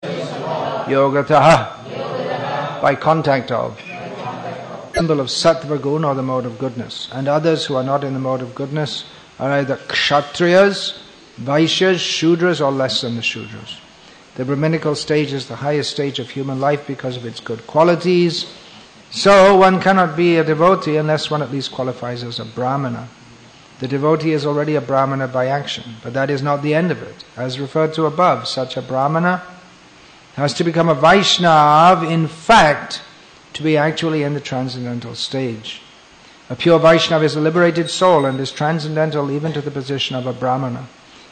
Yogataha, by contact of. Symbol of sattva guna, or the mode of goodness. And others who are not in the mode of goodness are either kshatriyas, vaishyas, shudras, or less than the shudras. The Brahminical stage is the highest stage of human life because of its good qualities. So one cannot be a devotee unless one at least qualifies as a brahmana. The devotee is already a brahmana by action, but that is not the end of it. As referred to above, such a brahmana has to become a Vaishnav, in fact, to be actually in the transcendental stage. A pure Vaishnav is a liberated soul and is transcendental even to the position of a brahmana.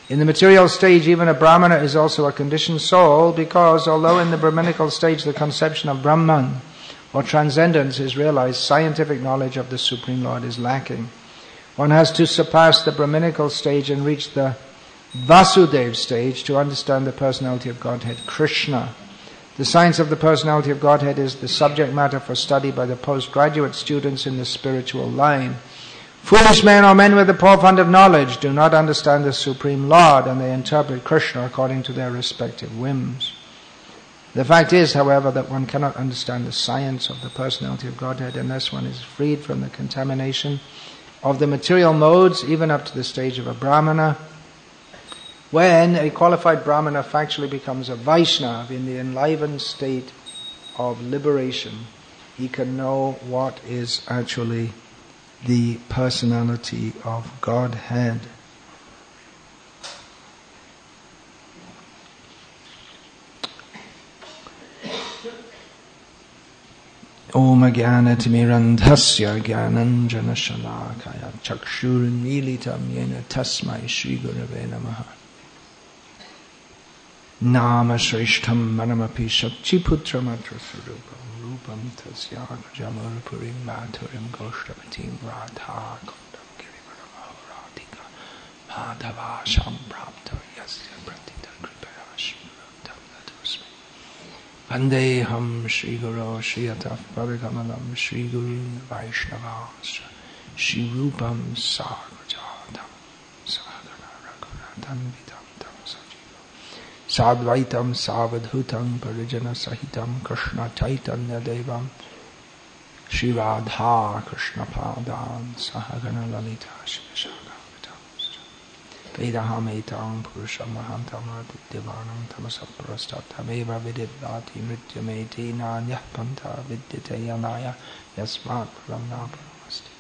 In the material stage, even a brahmana is also a conditioned soul, because although in the Brahminical stage the conception of Brahman or transcendence is realized, scientific knowledge of the Supreme Lord is lacking. One has to surpass the Brahminical stage and reach the Vasudev stage to understand the personality of Godhead, Krishna. The science of the personality of Godhead is the subject matter for study by the postgraduate students in the spiritual line. Foolish men or men with a poor fund of knowledge do not understand the Supreme Lord, and they interpret Krishna according to their respective whims. The fact is, however, that one cannot understand the science of the personality of Godhead unless one is freed from the contamination of the material modes, even up to the stage of a brahmana. When a qualified brahmana factually becomes a Vaishnav in the enlivened state of liberation, he can know what is actually the personality of Godhead. Om Jnana-timirandhasya Jnananjana Shalakaya Chakshurmilitam Yena Tasmai Shri Gurave Namaha. Nama Shrishtam Manamapi Shakchiputra Matra Surupam Rupam Tasya Jamur Purim Maturim Goshtavatim Radha Kundam Girivaramaharatika Madhava Shamprapta Yasya Pratita Kripaya Shrivatam Natusmi Vandeham Shri Guru Shri Ataf Parikamalam Shri Guru Vaishnavas Shri Rupam Sagrajatam Sagana Raghunatam Vidam Tam Sajiva Sadvaitam Savadhutam Parijana Sahitam Krishna Chaitanya Devam Shri Radha Krishna Padan Sahagana Lalita Shri Shagavatam Vedaham Etam Purusham Mahantam Radityavanam Tamasapurastat Tameva Vidivati Mrityameti Nanyah Panta Vidyate Yanaya Yasmat Paramna Paramasti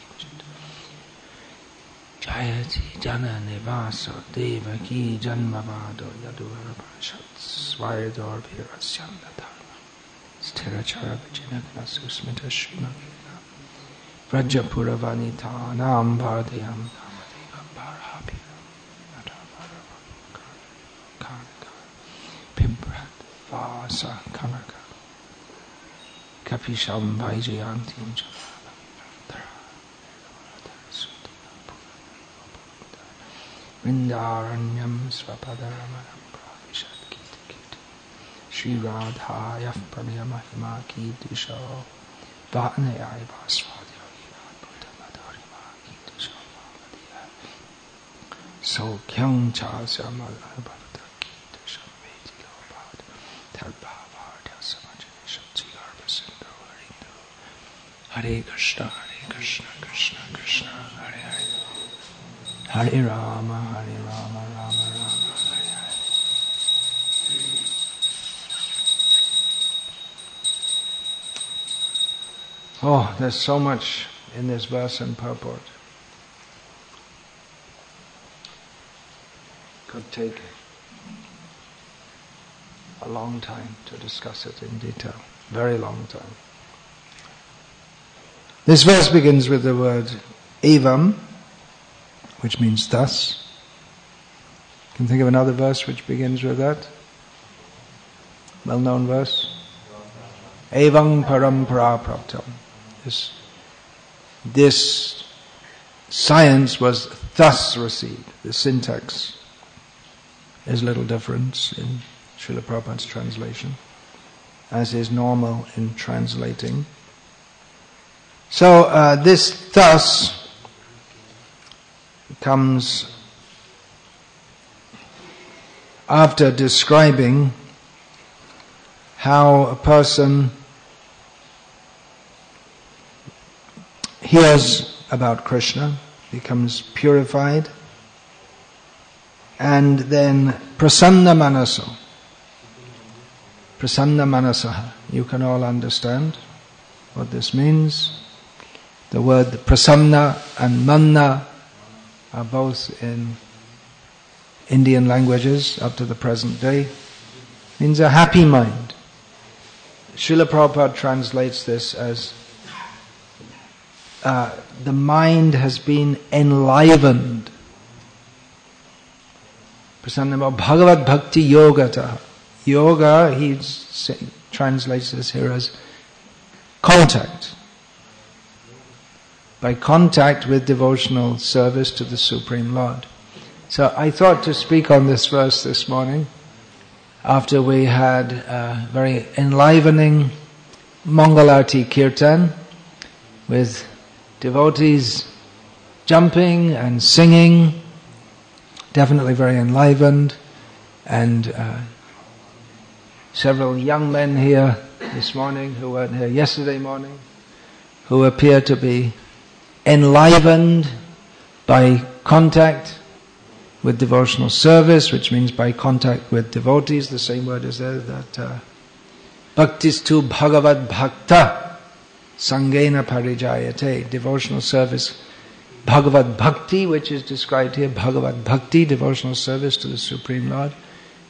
Jayati Jana Nivasa Devaki Janmavado Yaduvara Parashat Swayador Virasyanda Dharma Sthirachara Vijinagna Susmita Srimagina Vrajapura Vanita Nam Bhardayam Namadevam Bharapiram Kanika Pimprat Vasa Kanaka Kapisham Vaijayantim Vrindaranyam Svapadaramanam Pravishat Kita Kita Shri Radhaya Pranayamahima Kidusha Vatnayai Vaswadya Vinat Buddhamadharima Kidusha Vavadiya Sokyam Chasya Malabhavata Kidusha Vedilo Bhad Talbhavardya Samajanisham Tsigarva Sindhu Harindu Hare Krishna Krishna Krishna Hare Hare Hare Rama, Rama Rama, Hare Hare. Oh, there's so much in this verse and purport. Could take a long time to discuss it in detail. Very long time. This verse begins with the word evam, which means thus. You can think of another verse which begins with that. Well-known verse. Evang parampara praptam. This science was thus received. The syntax is a little different in Srila Prabhupada's translation, as is normal in translating. So this thus comes after describing how a person hears about Krishna, becomes purified, and then prasanna manaso. Prasanna manasaha. You can all understand what this means. The word prasanna and manna are both in Indian languages up to the present day. Means a happy mind. Srila Prabhupada translates this as the mind has been enlivened. Prasanna Bhagavad Bhakti Yogata. Yoga, he translates this here as contact. By contact with devotional service to the Supreme Lord. So I thought to speak on this verse this morning, after we had a very enlivening Mangalarti Kirtan with devotees jumping and singing, definitely very enlivened, and several young men here this morning who weren't here yesterday morning, who appear to be enlivened by contact with devotional service, which means by contact with devotees. The same word is there, that bhaktistu bhagavad bhakta sangena parijayate. Devotional service, bhagavad bhakti, which is described here, bhagavad bhakti, devotional service to the Supreme Lord,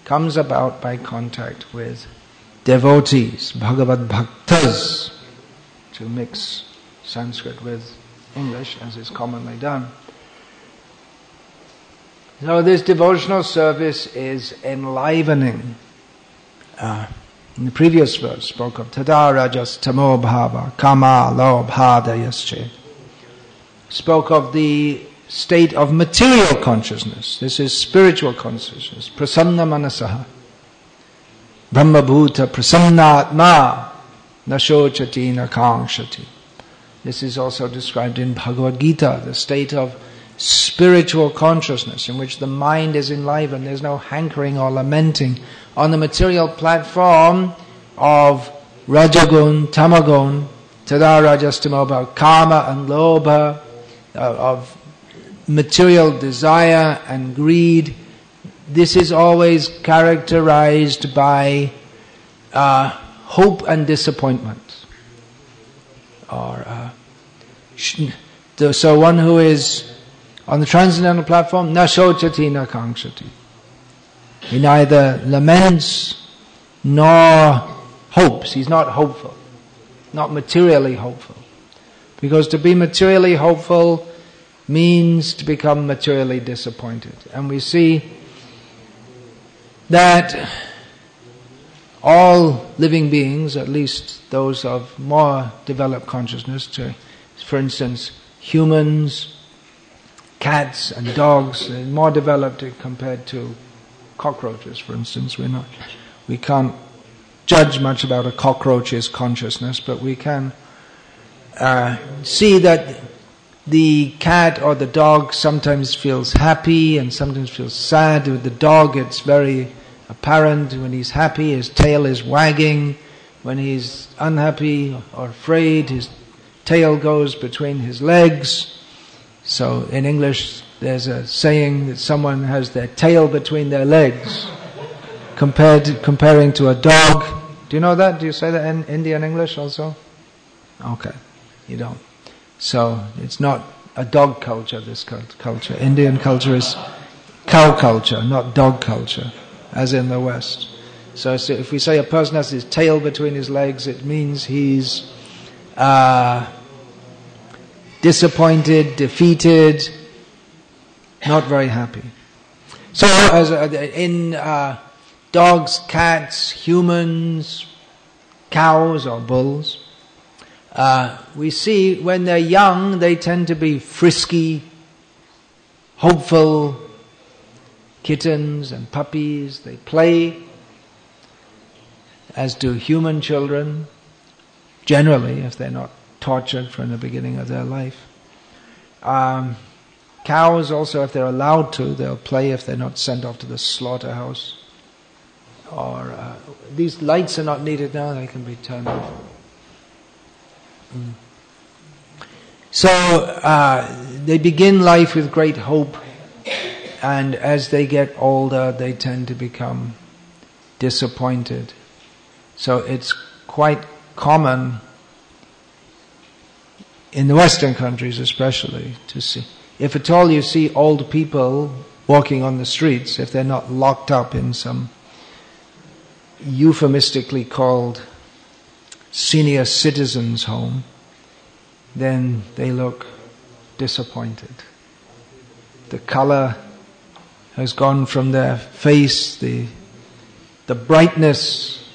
comes about by contact with devotees, bhagavad bhaktas, to mix Sanskrit with English as is commonly done. So this devotional service is enlivening. In the previous verse spoke of tada rajas tamo bhava kama lobhadayasche. Spoke of the state of material consciousness. This is spiritual consciousness. Prasanna manasaha. Brahma bhuta prasannatma nashochati nakangshati. This is also described in Bhagavad Gita, the state of spiritual consciousness in which the mind is enlivened. There's no hankering or lamenting. On the material platform of Rajagun, Tamagun, Tada Rajastamobha, Kama and Lobha, of material desire and greed, this is always characterized by hope and disappointment. So one who is on the transcendental platform, na shochati na kangshati. He neither laments nor hopes. He's not hopeful. Not materially hopeful. Because to be materially hopeful means to become materially disappointed. And we see that all living beings, at least those of more developed consciousness, for instance, humans, cats and dogs, are more developed compared to cockroaches, for instance. We can't judge much about a cockroach's consciousness, but we can see that the cat or the dog sometimes feels happy and sometimes feels sad. With the dog, it's very apparent. When he's happy, his tail is wagging. When he's unhappy or afraid, his tail goes between his legs. So in English, there's a saying that someone has their tail between their legs, comparing to a dog. Do you know that? Do you say that in Indian English also? Okay, you don't. So it's not a dog culture, this culture. Indian culture is cow culture, not dog culture, as in the West. So if we say a person has his tail between his legs, it means he's disappointed, defeated, not very happy. So in dogs, cats, humans, cows or bulls, we see when they're young, they tend to be frisky, hopeful. Kittens and puppies, they play, as do human children, generally, if they're not tortured from the beginning of their life. Cows also, if they're allowed to, they'll play if they're not sent off to the slaughterhouse. or these lights are not needed now, they can be turned off. So they begin life with great hope, and as they get older they tend to become disappointed. So it's quite common in the Western countries especially to see, if at all you see old people walking on the streets, if they're not locked up in some euphemistically called senior citizens home, then they look disappointed. The color has gone from their face, the brightness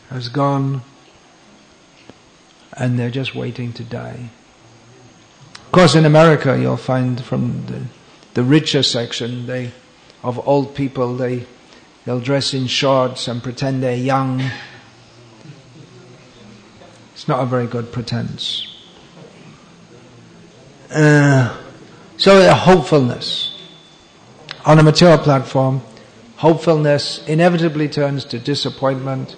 has gone, and they're just waiting to die. Of course, in America, you'll find from the richer section of old people, they'll dress in shorts and pretend they're young. It's not a very good pretense. So a hopefulness. On a material platform, hopefulness inevitably turns to disappointment,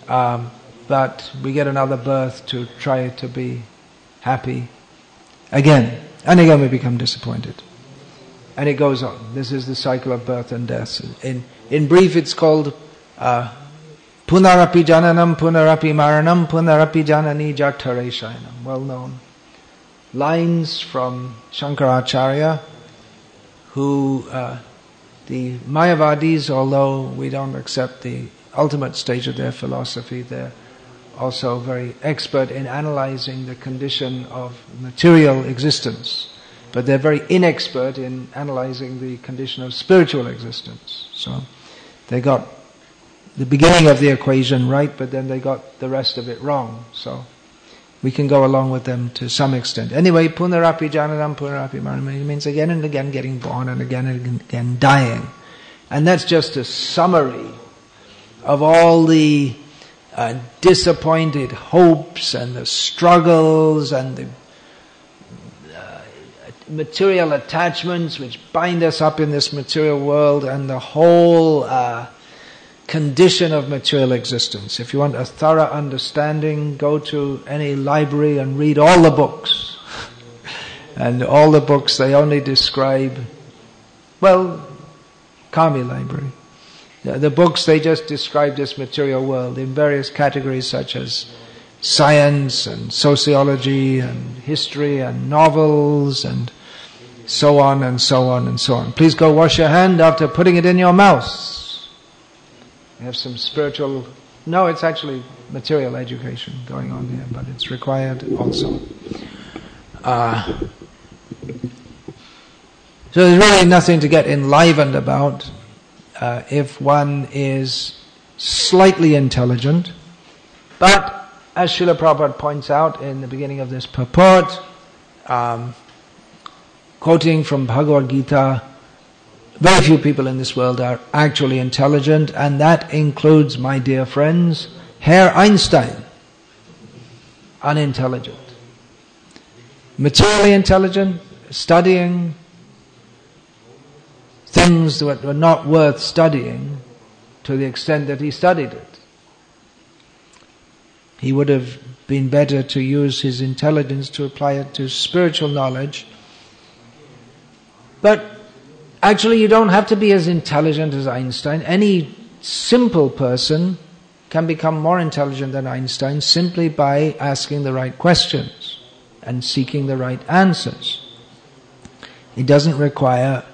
but we get another birth to try to be happy again. And again we become disappointed. And it goes on. This is the cycle of birth and death. In brief, it's called Punarapi Jananam, Punarapi Maranam, Punarapi Janani Jatare Shayanam. Well known lines from Shankaracharya, who the Mayavadis, although we don't accept the ultimate stage of their philosophy, they're also very expert in analyzing the condition of material existence. But they're very inexpert in analyzing the condition of spiritual existence. So they got the beginning of the equation right, but then they got the rest of it wrong. So we can go along with them to some extent. Anyway, Punarapi Jananam, Punarapi Maranam, it means again and again getting born and again dying. And that's just a summary of all the disappointed hopes and the struggles and the material attachments which bind us up in this material world, and the whole condition of material existence. If you want a thorough understanding, go to any library and read all the books. And all the books, they only describe, well, Kami library. The books, they just describe this material world in various categories such as science and sociology and history and novels and so on and so on and so on. Please go wash your hand after putting it in your mouth. We have some spiritual, no, it's actually material education going on here, but it's required also. So there's really nothing to get enlivened about if one is slightly intelligent. But as Srila Prabhupada points out in the beginning of this purport, quoting from Bhagavad Gita, very few people in this world are actually intelligent, and that includes, my dear friends, Herr Einstein, unintelligent. Materially intelligent, studying things that were not worth studying to the extent that he studied it. He would have been better to use his intelligence to apply it to spiritual knowledge. But actually, you don't have to be as intelligent as Einstein. Any simple person can become more intelligent than Einstein simply by asking the right questions and seeking the right answers. It doesn't require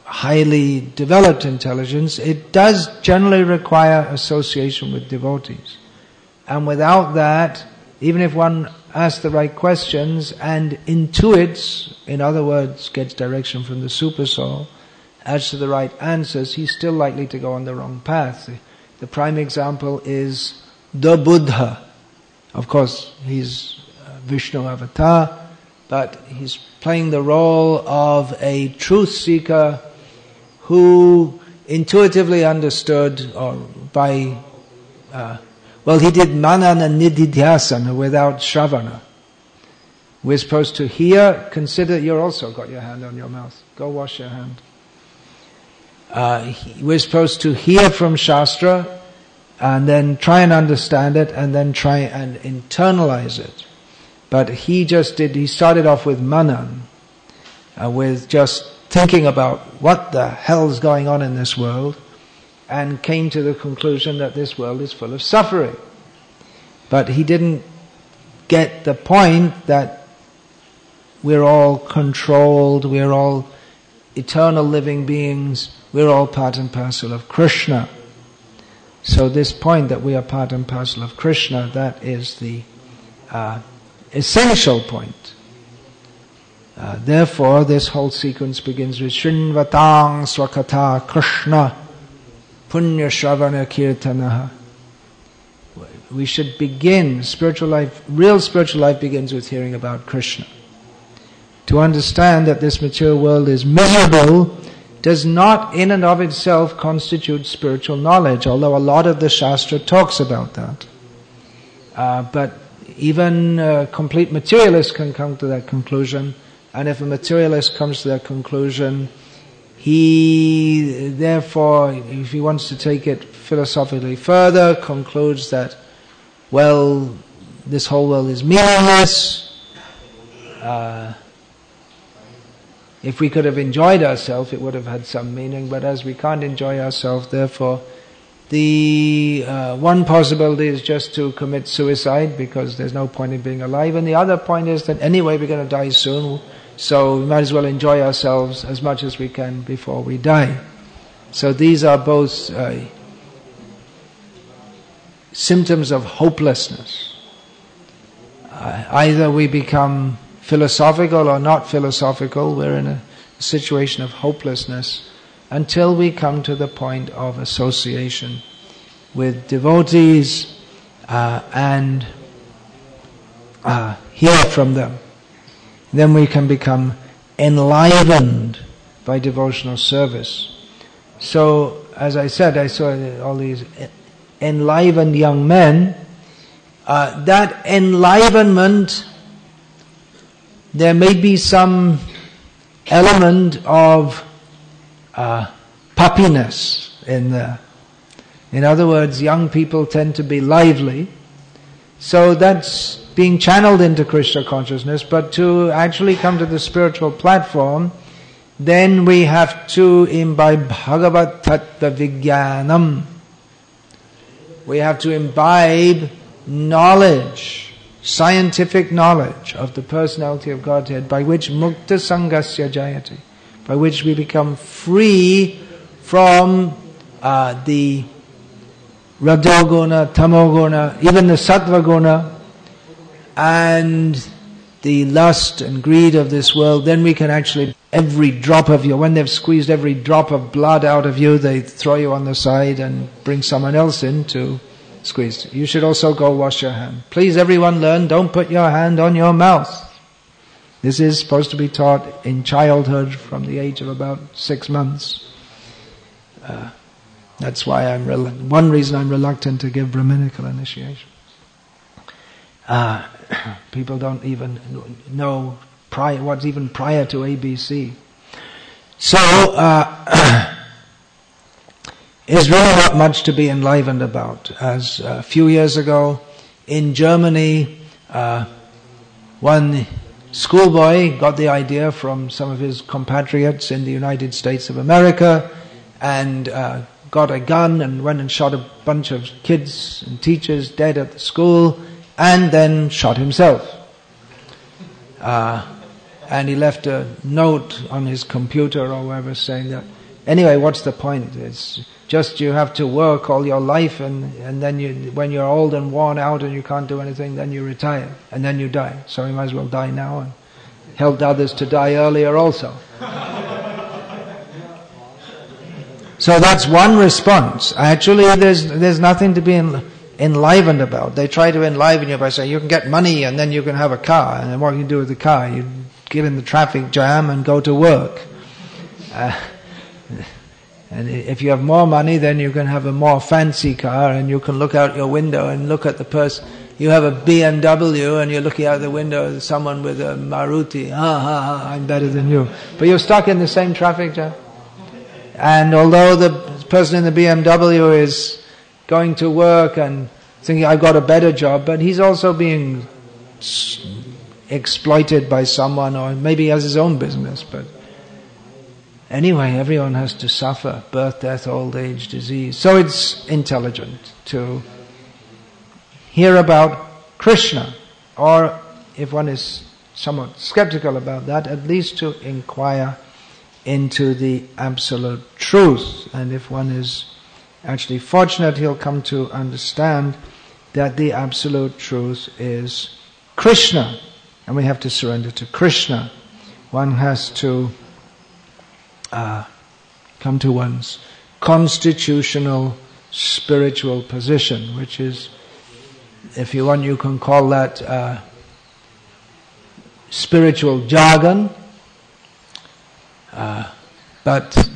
highly developed intelligence. It does generally require association with devotees. And without that, even if one asks the right questions and intuits, in other words, gets direction from the Super Soul, as to the right answers, he's still likely to go on the wrong path. The prime example is the Buddha. Of course, he's Vishnu avatar, but he's playing the role of a truth seeker who intuitively understood, or by he did manana nididhyasana without shravana. We're supposed to hear, consider, you're also got your hand on your mouth. Go wash your hand. we're supposed to hear from Shastra and then try and understand it and then try and internalize it. But he started off with manan, with just thinking about what the hell's going on in this world, and came to the conclusion that this world is full of suffering. But he didn't get the point that we're all controlled, we're all eternal living beings, we're all part and parcel of Krishna. So this point that we are part and parcel of Krishna, that is the essential point. Therefore, this whole sequence begins with Shrinvatang Swakata Krishna Punya Shravana Kirtanaha. We should begin spiritual life. Real spiritual life begins with hearing about Krishna. To understand that this material world is miserable does not in and of itself constitute spiritual knowledge, although a lot of the Shastra talks about that. But even complete materialists can come to that conclusion, and if a materialist comes to that conclusion, he therefore, if he wants to take it philosophically further, concludes that, well, this whole world is meaningless. If we could have enjoyed ourselves, it would have had some meaning, but as we can't enjoy ourselves, therefore, the one possibility is just to commit suicide, because there's no point in being alive, and the other point is that anyway we're going to die soon, so we might as well enjoy ourselves as much as we can before we die. So these are both symptoms of hopelessness. Either we become philosophical or not philosophical, we're in a situation of hopelessness until we come to the point of association with devotees and hear from them. Then we can become enlivened by devotional service. So, as I said, I saw all these enlivened young men. That enlivenment, there may be some element of puppiness in there. In other words, young people tend to be lively. So that's being channeled into Krishna consciousness, but to actually come to the spiritual platform, then we have to imbibe Bhagavat Tattva Vijnanam. We have to imbibe knowledge, scientific knowledge of the personality of Godhead, by which Mukta Sangasya Jayati, by which we become free from the Rajoguna, Tamoguna, even the Sattva-guna, and the lust and greed of this world. Then we can actually, every drop of you, when they've squeezed every drop of blood out of you, they throw you on the side and bring someone else in to squeeze. You should also go wash your hand. Please everyone learn, don't put your hand on your mouth. This is supposed to be taught in childhood from the age of about 6 months. That's why one reason I'm reluctant to give Brahminical initiation. People don't even know what's even prior to ABC. So, there's really not much to be enlivened about. As a few years ago in Germany, one schoolboy got the idea from some of his compatriots in the United States of America and got a gun and went and shot a bunch of kids and teachers dead at the school, and then shot himself. And he left a note on his computer or wherever saying that, anyway, what's the point? It's just you have to work all your life, and then when you're old and worn out and you can't do anything, then you retire, and then you die. So you might as well die now and help others to die earlier also. So that's one response. Actually, there's nothing to be enlivened about. They try to enliven you by saying you can get money and then you can have a car. And then what can you do with the car? You get in the traffic jam and go to work. And if you have more money, then you can have a more fancy car, and you can look out your window and look at the person. You have a BMW and you're looking out the window at someone with a Maruti. I'm better than you. But you're stuck in the same traffic jam. And although the person in the BMW is going to work and thinking, I've got a better job, but he's also being exploited by someone, or maybe he has his own business. But anyway, everyone has to suffer birth, death, old age, disease. So it's intelligent to hear about Krishna, or if one is somewhat skeptical about that, at least to inquire into the absolute truth. And if one is actually fortunate, he'll come to understand that the absolute truth is Krishna. And we have to surrender to Krishna. One has to come to one's constitutional spiritual position, which is, if you want, you can call that spiritual jargon. But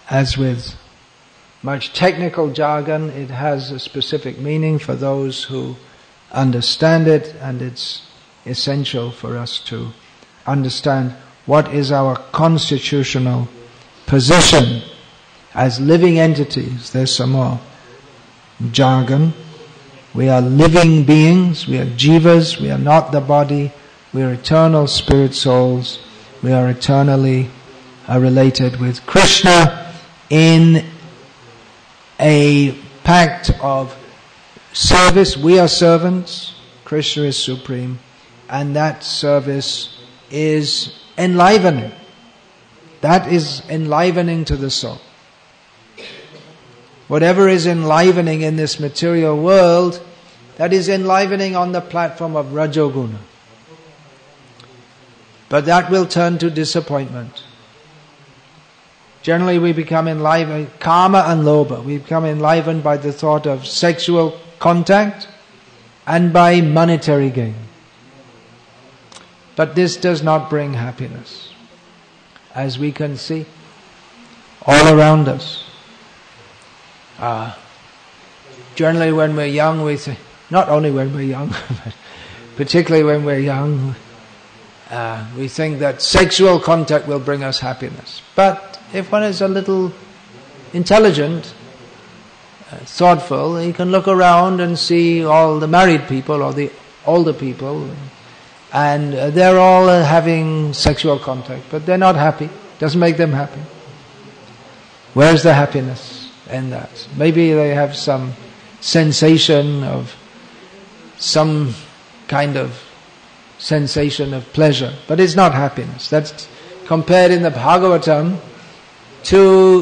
as with much technical jargon, it has a specific meaning for those who understand it, and it's essential for us to understand what is our constitutional position as living entities. There's some more jargon. We are living beings, we are jivas, we are not the body, we are eternal spirit souls, we are eternally related with Krishna in a pact of service. We are servants, Krishna is supreme, and that service is enlivening. That is enlivening to the soul. Whatever is enlivening in this material world, that is enlivening on the platform of Rajoguna. But that will turn to disappointment. Generally we become enlivened, karma and lobha, we become enlivened by the thought of sexual contact and by monetary gain. But this does not bring happiness, as we can see all around us. Generally when we're young, we think, not only when we're young, but particularly when we're young, we think that sexual contact will bring us happiness. But if one is a little intelligent, thoughtful, he can look around and see all the married people or the older people, and they're all having sexual contact, but they're not happy. Doesn't make them happy. Where's the happiness in that? Maybe they have some sensation of some kind of sensation of pleasure, but it's not happiness. That's compared in the Bhagavatam to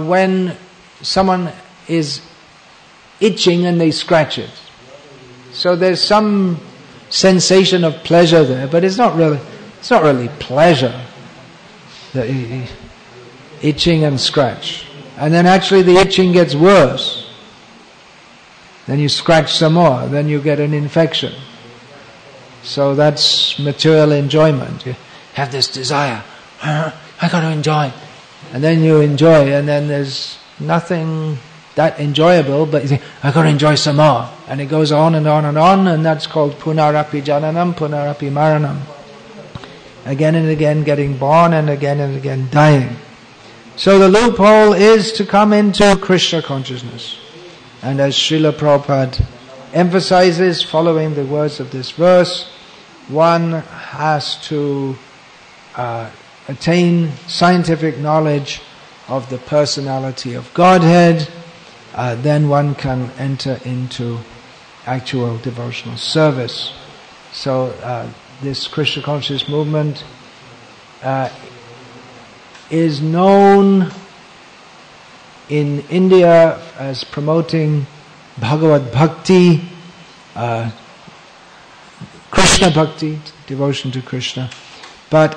when someone is itching and they scratch it. So there's some sensation of pleasure there, but it's not really pleasure. The itching and scratch. And then actually the itching gets worse. Then you scratch some more, then you get an infection. So that's material enjoyment. You have this desire, I got to enjoy. And then you enjoy, and then there's nothing that enjoyable, but you think, I got to enjoy some more. And it goes on and on and on, and that's called punarapi jananam, punarapi maranam. Again and again getting born, and again dying. So the loophole is to come into Krishna consciousness. And as Srila Prabhupada emphasizes, following the words of this verse, one has to attain scientific knowledge of the personality of Godhead, then one can enter into actual devotional service. So this Krishna conscious movement is known in India as promoting Bhagavad Bhakti, Krishna Bhakti, devotion to Krishna. But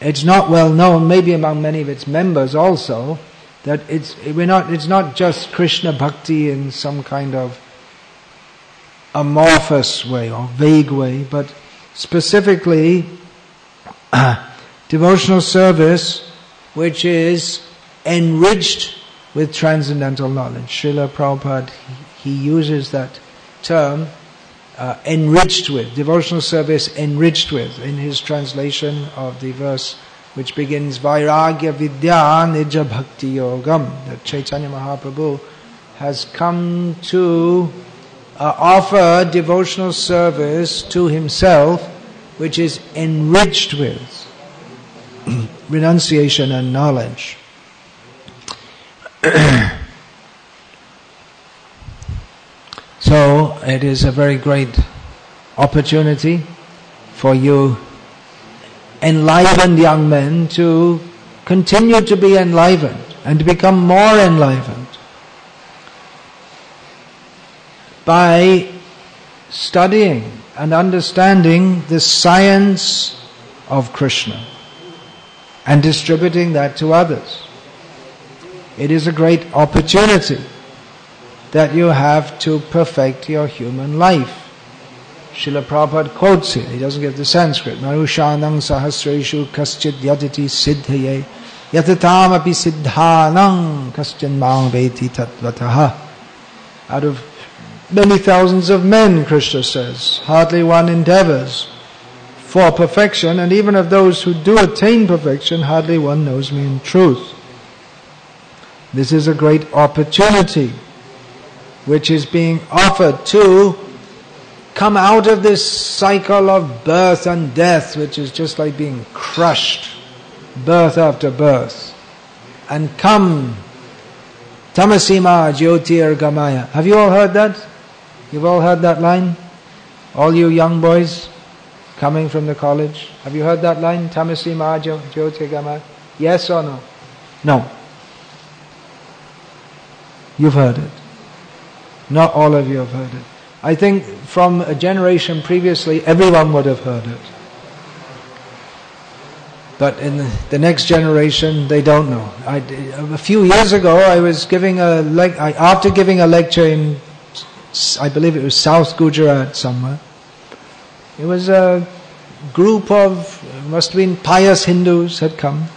it's not well known, maybe among many of its members also, that it's not just Krishna Bhakti in some kind of amorphous way or vague way, but specifically devotional service which is enriched with transcendental knowledge. Srila Prabhupada, he uses that term, enriched with, devotional service enriched with, in his translation of the verse, which begins Vairagya Vidya Nija Bhakti Yogam, that Chaitanya Mahaprabhu has come to offer devotional service to himself, which is enriched with renunciation and knowledge. So it is a very great opportunity for you enlivened young men to continue to be enlivened and to become more enlivened by studying and understanding the science of Krishna and distributing that to others. It is a great opportunity that you have to perfect your human life. Srila Prabhupada quotes here, he doesn't give the Sanskrit, Marushanang sahasreshu kaschid yaditi siddhaye yatatam api siddhanang kaschin mang veti tatvataha. Out of many thousands of men, Krishna says, hardly one endeavors for perfection, and even of those who do attain perfection, hardly one knows me in truth. This is a great opportunity which is being offered to come out of this cycle of birth and death, which is just like being crushed, birth after birth, and come tamasima jyotir gamaya. Have you all heard that? You've all heard that line? All you young boys coming from the college, have you heard that line? Tamasima jyotir gamaya. Yes or no? No. You've heard it. Not all of you have heard it. I think from a generation previously, everyone would have heard it. But in the next generation, they don't know. A few years ago, I was giving after giving a lecture in, I believe it was South Gujarat somewhere. It was a group of, must have been pious Hindus had come.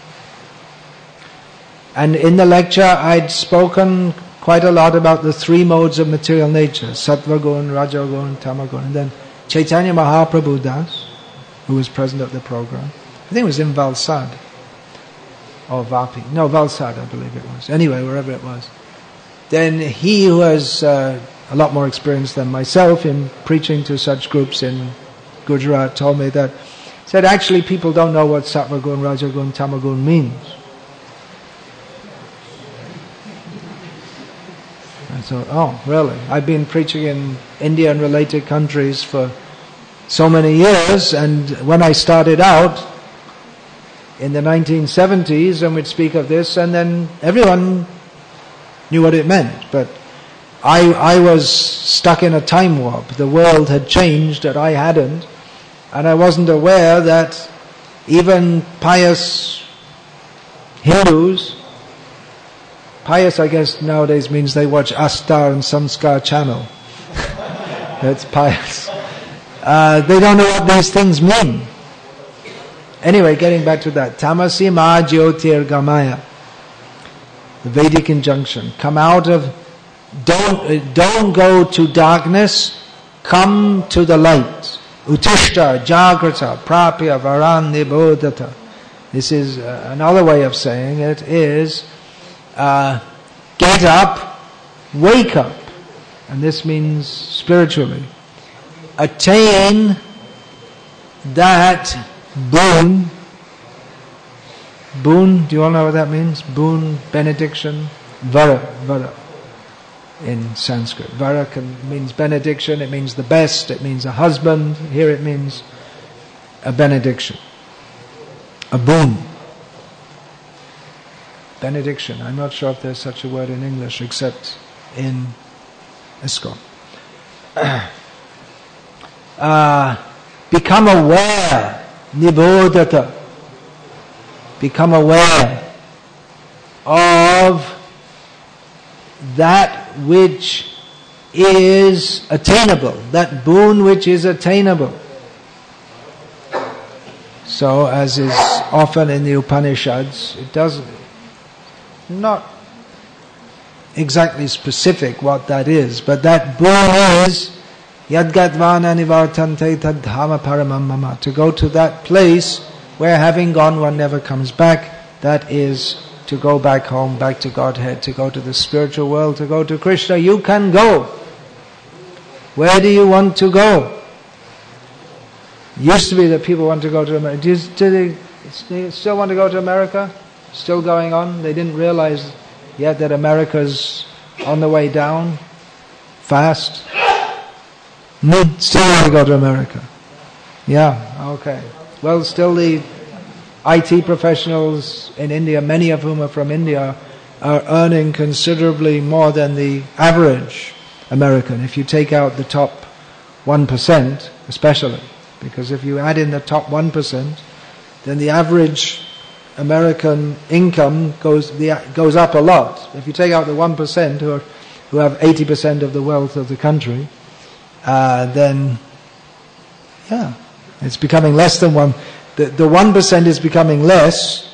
And in the lecture, I'd spoken quite a lot about the three modes of material nature, Sattva Gun, Rajagun, Tamagun, and then Chaitanya Mahaprabhu Das, who was present at the program. I think it was in Valsad, or Vapi. No, Valsad, I believe it was. Anyway, wherever it was. Then he, who has a lot more experience than myself in preaching to such groups in Gujarat, told me that, said actually people don't know what Sattva Gun, Rajagun, Tamagun means. I thought, oh, really? I've been preaching in India and related countries for so many years, and when I started out in the 1970s, and we'd speak of this, and then everyone knew what it meant, but I was stuck in a time warp. The world had changed, and I hadn't, and I wasn't aware that even pious Hindus, pious, I guess, nowadays means they watch Astar and Samskar channel. That's pious. They don't know what these things mean. Anyway, getting back to that. Tamasi ma jyotir gamaya. The Vedic injunction. Come out of, don't go to darkness, come to the light. Utishta, jagrata, prapya, varan, nibodhata. This is another way of saying it is, get up, wake up, and this means spiritually. Attain that boon. Boon, do you all know what that means? Boon, benediction, vara in Sanskrit. Vara means benediction, it means the best, it means a husband. Here it means a benediction, a boon. Benediction. I'm not sure if there's such a word in English except in ISKCON. Become aware, nibodhata. Become aware of that which is attainable, that boon which is attainable. So, as is often in the Upanishads, it doesn't, not exactly specific what that is, but that boon is yadgatvana nivartante tadhama paramam mama, to go to that place where having gone one never comes back. That is to go back home, back to Godhead, to go to the spiritual world, to go to Krishna. You can go. Where do you want to go? It used to be that people want to go to America. Do they still want to go to America? Still going on? They didn't realize yet that America's on the way down, fast. Still want to go to America. Yeah, okay. Well, still the IT professionals in India, many of whom are from India, are earning considerably more than the average American. If you take out the top 1%, especially, because if you add in the top 1%, then the average American income goes up a lot. If you take out the 1% who have 80% of the wealth of the country, then yeah, it's becoming less than one. The 1% is becoming less,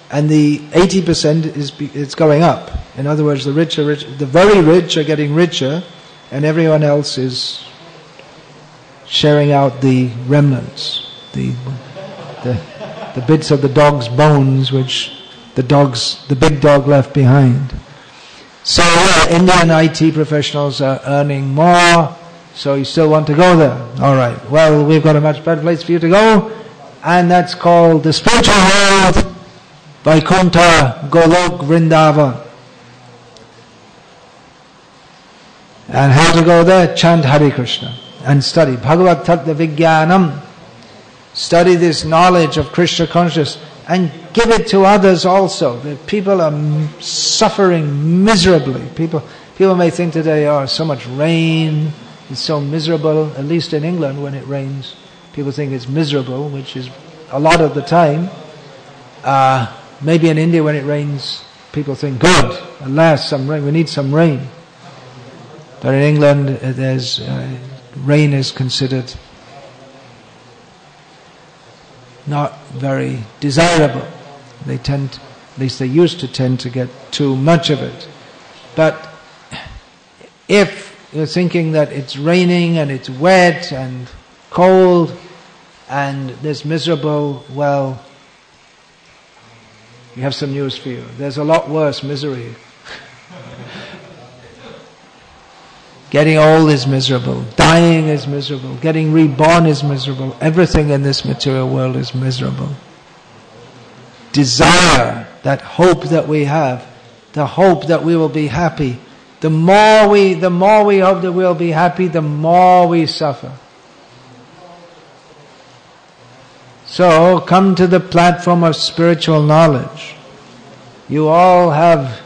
and the 80% is going up. In other words, the very rich are getting richer, and everyone else is sharing out the remnants, the bits of the dog's bones which the big dog left behind. So Indian IT professionals are earning more, so you still want to go there. All right, well, we've got a much better place for you to go, and that's called the spiritual world, Vaikuntha, Golok, Vrindavan. And how to go there? Chant Hare Krishna and study Bhagavad Tattva Vijnanam. Study this knowledge of Krishna consciousness and give it to others also. The people are suffering miserably. People may think today, oh, so much rain, it's so miserable. At least in England, when it rains, people think it's miserable, which is a lot of the time. Maybe in India, when it rains, people think, good, at last some rain. We need some rain. But in England, rain is considered not very desirable. At least they used to tend to get too much of it. But if you're thinking that it's raining and it's wet and cold and it's miserable, well, we have some news for you. There's a lot worse misery. Getting old is miserable. Dying is miserable. Getting reborn is miserable. Everything in this material world is miserable. Desire, that hope that we have, the hope that we will be happy. The more we hope that we'll be happy, the more we suffer. So, come to the platform of spiritual knowledge. You all have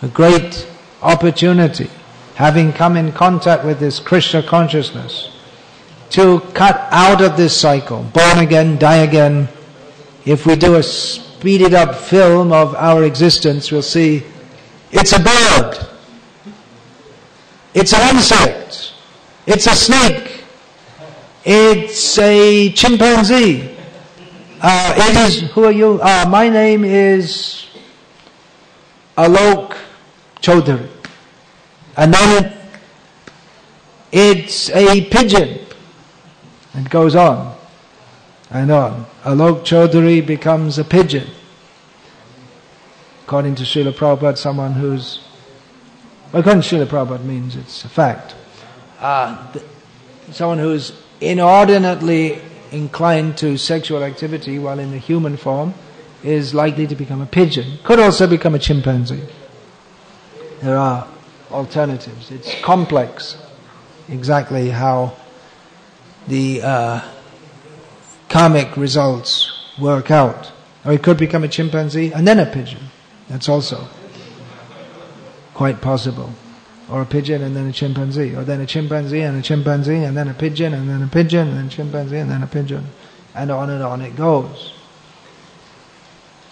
a great opportunity, having come in contact with this Krishna consciousness, to cut out of this cycle, born again, die again. If we do a speeded up film of our existence, we'll see it's a bird, it's an insect, it's a snake, it's a chimpanzee. Who are you? My name is Alok Chaudhary. And then it's a pigeon. It goes on and on. Alok Chaudhary becomes a pigeon. According to Srila Prabhupada, someone who's... According to Srila Prabhupada means it's a fact. Someone who's inordinately inclined to sexual activity while in the human form is likely to become a pigeon. Could also become a chimpanzee. There are alternatives. It's complex exactly how the karmic results work out. Or it could become a chimpanzee and then a pigeon. That's also quite possible. Or a pigeon and then a chimpanzee. Or then a chimpanzee and a chimpanzee and then a pigeon and then a pigeon and then a chimpanzee and then a pigeon. And on it goes.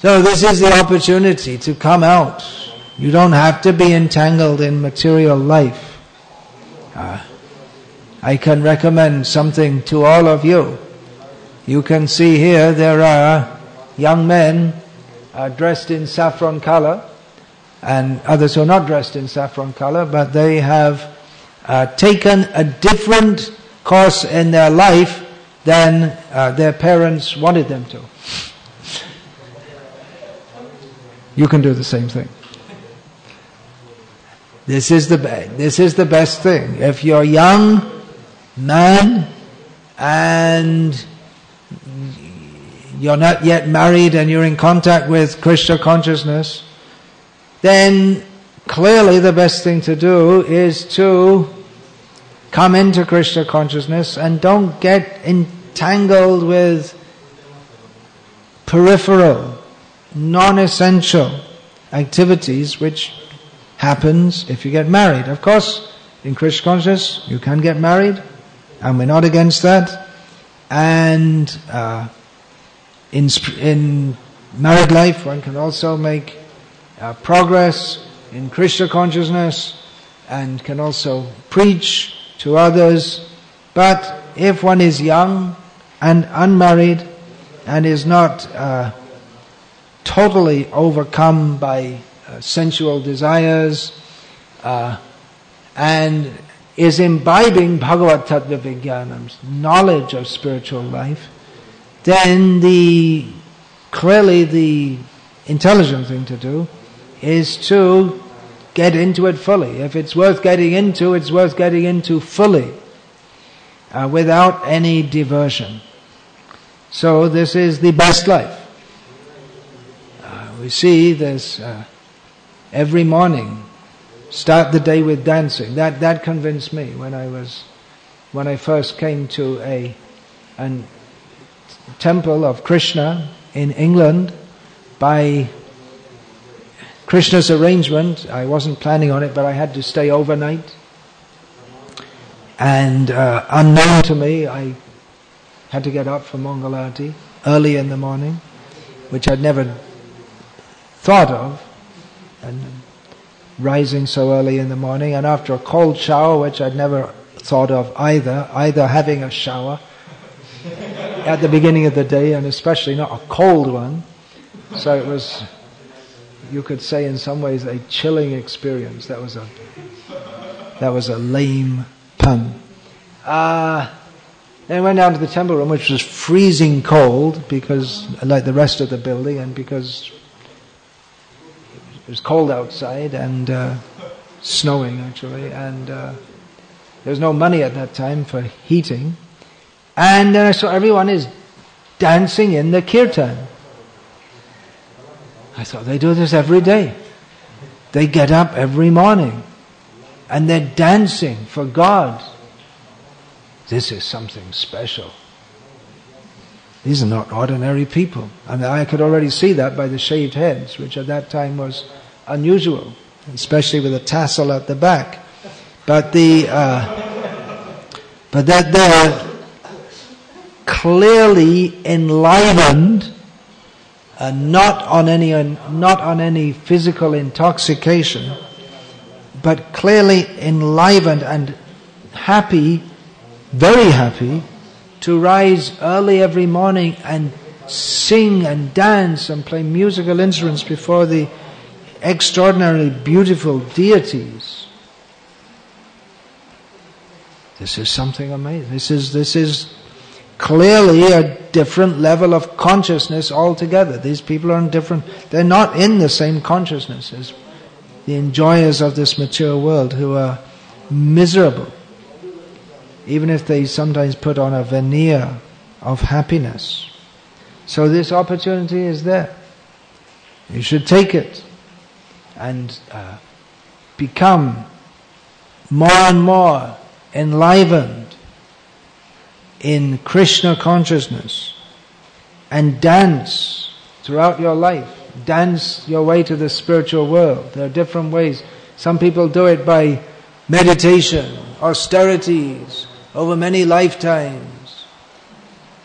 So this is the opportunity to come out. You don't have to be entangled in material life. I can recommend something to all of you. You can see here there are young men dressed in saffron color and others who are not dressed in saffron color, but they have taken a different course in their life than their parents wanted them to. you can do the same thing. This is the best thing. If you're a young man and you're not yet married and you're in contact with Krishna consciousness, then clearly the best thing to do is to come into Krishna consciousness and don't get entangled with peripheral, non-essential activities which happens if you get married. Of course, in Krishna consciousness you can get married, and we're not against that. And in married life one can also make progress in Krishna consciousness and can also preach to others. But if one is young and unmarried and is not totally overcome by sensual desires and is imbibing Bhagavat Tattva Vijnanam's knowledge of spiritual life, then clearly the intelligent thing to do is to get into it fully. If it's worth getting into, it's worth getting into fully, without any diversion. So this is the best life. We see this every morning. Start the day with dancing. That convinced me when I first came to a temple of Krishna in England by Krishna's arrangement. I wasn't planning on it, but I had to stay overnight. And unknown to me, I had to get up for Mangalarti early in the morning, which I'd never thought of, and rising so early in the morning, and after a cold shower, which I'd never thought of either having a shower at the beginning of the day, and especially not a cold one. So it was, you could say in some ways, a chilling experience. That was a lame pun. Then I went down to the temple room, which was freezing cold, because, like the rest of the building, and because it was cold outside and snowing actually, and there was no money at that time for heating. And then I saw everyone is dancing in the kirtan. I thought, they do this every day. They get up every morning and they're dancing for God. This is something special. These are not ordinary people. And I could already see that by the shaved heads, which at that time was unusual, especially with a tassel at the back. But that they're clearly enlivened, not on any physical intoxication, but clearly enlivened and happy, very happy, to rise early every morning and sing and dance and play musical instruments before the extraordinarily beautiful deities. This is something amazing. This is clearly a different level of consciousness altogether. These people are they're not in the same consciousness as the enjoyers of this material world, who are miserable, even if they sometimes put on a veneer of happiness. So this opportunity is there. You should take it and become more and more enlivened in Krishna consciousness and dance throughout your life. Dance your way to the spiritual world. There are different ways. Some people do it by meditation, austerities, over many lifetimes.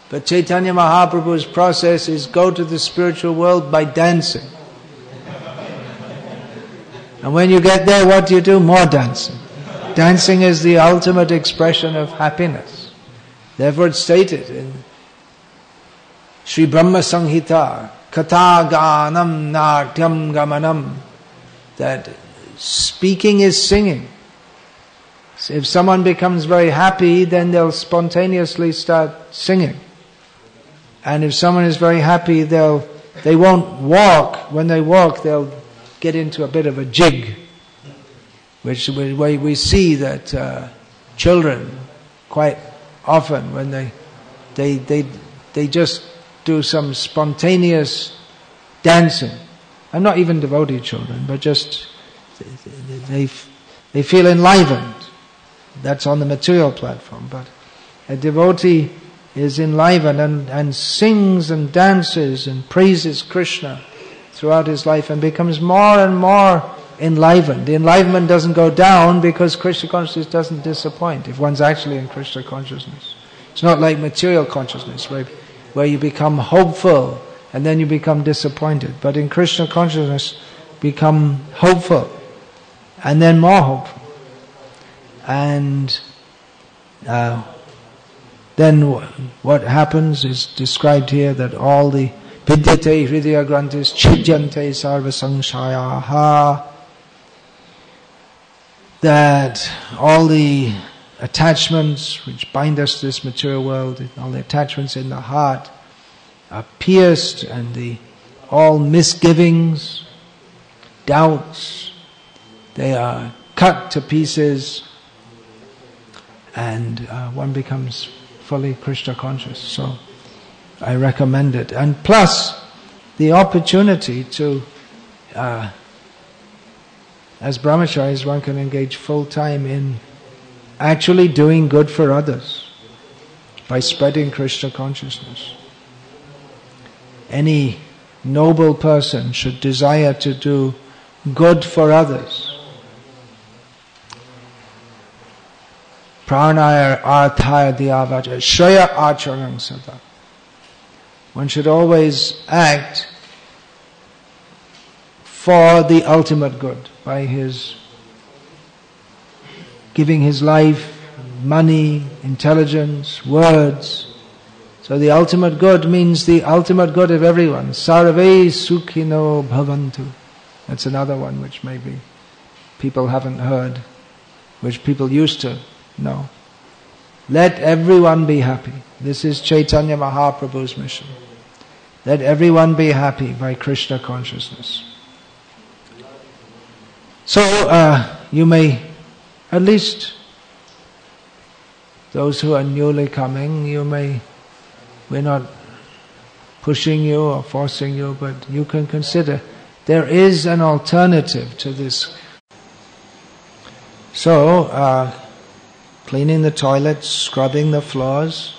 But Chaitanya Mahaprabhu's process is go to the spiritual world by dancing. And when you get there, what do? More dancing. Dancing is the ultimate expression of happiness. Therefore it's stated in Sri Brahma Samhita, Katha Ganam Natyam Gamanam, that speaking is singing. So if someone becomes very happy, then they'll spontaneously start singing. And if someone is very happy, they'll they won't walk. When they walk, they'll get into a bit of a jig, where we see that children quite often, when they just do some spontaneous dancing, and not even devotee children, but just they feel enlivened. That's on the material platform, but a devotee is enlivened and sings and dances and praises Krishna throughout his life and becomes more and more enlivened. The enlivenment doesn't go down because Krishna consciousness doesn't disappoint if one's actually in Krishna consciousness. It's not like material consciousness, where you become hopeful and then you become disappointed. But in Krishna consciousness, become hopeful and then more hopeful. And then what happens is described here, that all the vidyate hridaya grantis chidyante sarva sangshayaha, that all the attachments which bind us to this material world, all the attachments in the heart are pierced, and all misgivings, doubts, they are cut to pieces, and one becomes fully Krishna conscious. So I recommend it. And plus the opportunity to, as brahmacharis, one can engage full time in actually doing good for others by spreading Krishna consciousness. Any noble person should desire to do good for others. Pranaya arthaya dhyavaja shreya acharanam sada. One should always act for the ultimate good by his giving his life, money, intelligence, words. So the ultimate good means the ultimate good of everyone. Sarve sukhino bhavantu. That's another one which maybe people haven't heard, which people used to know. Let everyone be happy. This is Chaitanya Mahaprabhu's mission. Let everyone be happy by Krishna consciousness. So you may, at least those who are newly coming, we're not pushing you or forcing you, but you can consider there is an alternative to this. So, cleaning the toilets, scrubbing the floors,